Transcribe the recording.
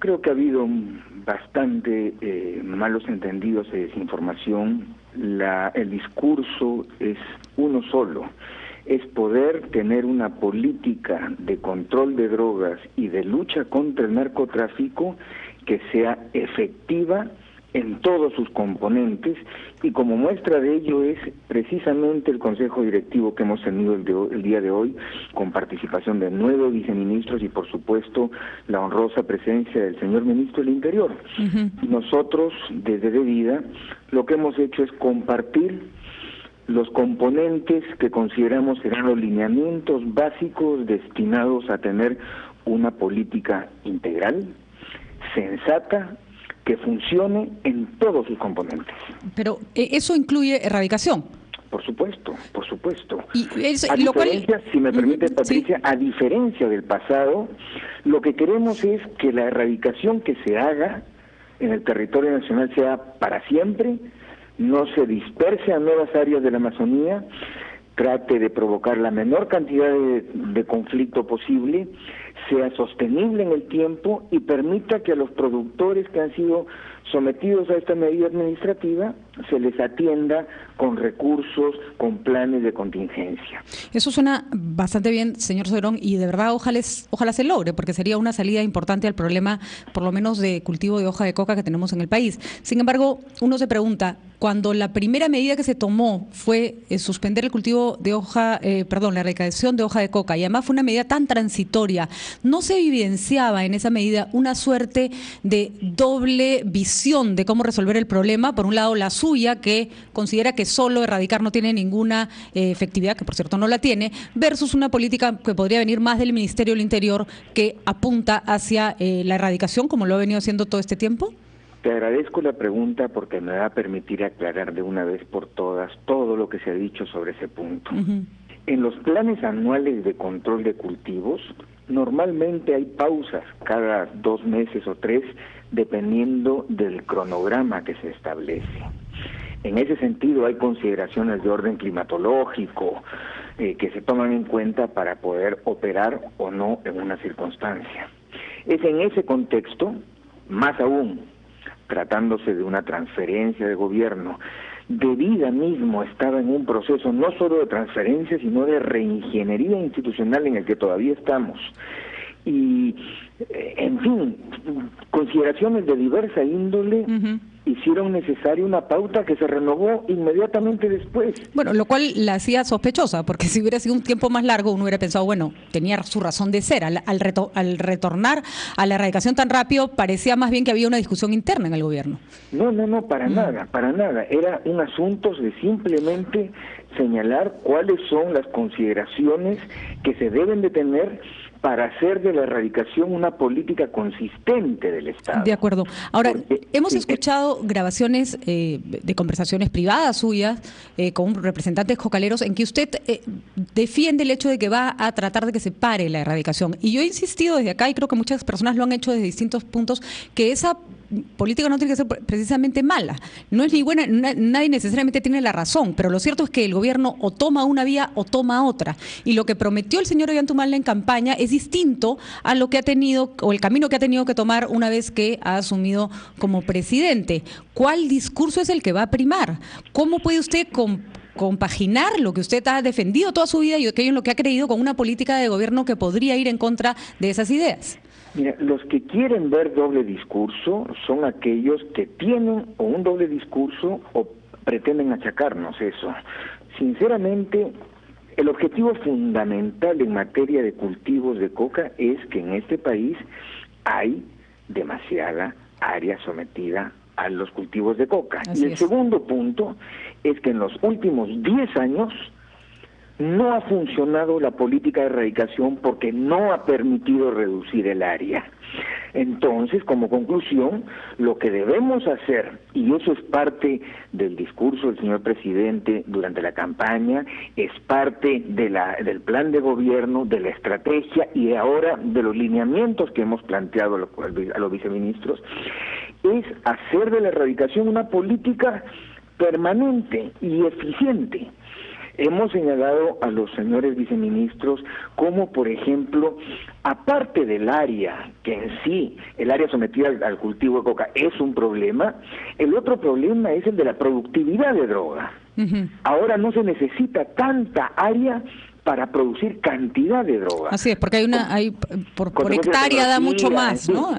creo que ha habido bastante malos entendidos y desinformación. El discurso es uno solo, es poder tener una política de control de drogas y de lucha contra el narcotráfico que sea efectiva en todos sus componentes, y como muestra de ello es precisamente el Consejo Directivo que hemos tenido el día de hoy, con participación de 9 viceministros y por supuesto la honrosa presencia del señor ministro del Interior. Nosotros desde DEVIDA lo que hemos hecho es compartir los componentes que consideramos serán los lineamientos básicos destinados a tener una política integral, sensata, que funcione en todos sus componentes. Pero eso incluye erradicación. Por supuesto, por supuesto. Y a diferencia, si me permite, Patricia, sí, a diferencia del pasado, lo que queremos es que la erradicación que se haga en el territorio nacional sea para siempre, no se disperse a nuevas áreas de la Amazonía, trate de provocar la menor cantidad de conflicto posible, sea sostenible en el tiempo y permita que a los productores que han sido sometidos a esta medida administrativa se les atienda con recursos, con planes de contingencia. Eso suena bastante bien, señor Cedrón, y de verdad ojalá se logre, porque sería una salida importante al problema, por lo menos de cultivo de hoja de coca que tenemos en el país. Sin embargo, uno se pregunta, cuando la primera medida que se tomó fue suspender el cultivo de la erradicación de hoja de coca, y además fue una medida tan transitoria, ¿no se evidenciaba en esa medida una suerte de doble visión de cómo resolver el problema? Por un lado, la suya, que considera que solo erradicar no tiene ninguna efectividad, que por cierto no la tiene, versus una política que podría venir más del Ministerio del Interior, que apunta hacia la erradicación, como lo ha venido haciendo todo este tiempo. Te agradezco la pregunta porque me va a permitir aclarar de una vez por todas todo lo que se ha dicho sobre ese punto. En los planes anuales de control de cultivos, normalmente hay pausas cada 2 meses o 3, dependiendo del cronograma que se establece. En ese sentido hay consideraciones de orden climatológico que se toman en cuenta para poder operar o no en una circunstancia. Es en ese contexto, más aún, tratándose de una transferencia de gobierno, DEVIDA mismo estaba en un proceso no solo de transferencia, sino de reingeniería institucional en el que todavía estamos. Y, en fin, consideraciones de diversa índole hicieron necesaria una pauta que se renovó inmediatamente después. Bueno, lo cual la hacía sospechosa, porque si hubiera sido un tiempo más largo, uno hubiera pensado, bueno, tenía su razón de ser. Al retornar a la erradicación tan rápido, parecía más bien que había una discusión interna en el gobierno. No, para nada. Era un asunto de simplemente señalar cuáles son las consideraciones que se deben de tener para hacer de la erradicación una política consistente del Estado. De acuerdo. Ahora, hemos escuchado grabaciones de conversaciones privadas suyas con representantes cocaleros en que usted defiende el hecho de que va a tratar de que se pare la erradicación. Y yo he insistido desde acá, y creo que muchas personas lo han hecho desde distintos puntos, que esa política no tiene que ser precisamente mala. No es ni buena, nadie necesariamente tiene la razón, pero lo cierto es que el gobierno o toma una vía o toma otra. Y lo que prometió el señor Ollantaytamala en campaña es distinto a lo que ha tenido, o el camino que ha tenido que tomar una vez que ha asumido como presidente. ¿Cuál discurso es el que va a primar? ¿Cómo puede usted compaginar lo que usted ha defendido toda su vida y aquello en lo que ha creído con una política de gobierno que podría ir en contra de esas ideas? Mira, los que quieren ver doble discurso son aquellos que tienen o un doble discurso o pretenden achacarnos eso. Sinceramente, el objetivo fundamental en materia de cultivos de coca es que en este país hay demasiada área sometida a los cultivos de coca. Así y el segundo punto es que en los últimos 10 años no ha funcionado la política de erradicación porque no ha permitido reducir el área. Entonces, como conclusión, lo que debemos hacer, y eso es parte del discurso del señor presidente durante la campaña, es parte del plan de gobierno, de la estrategia y ahora de los lineamientos que hemos planteado a los viceministros, es hacer de la erradicación una política permanente y eficiente. Hemos señalado a los señores viceministros como, por ejemplo, aparte del área, que en sí, el área sometida al cultivo de coca es un problema, el otro problema es el de la productividad de droga. Ahora no se necesita tanta área para producir cantidad de droga. Así es, porque por hectárea da mucho más, ¿no?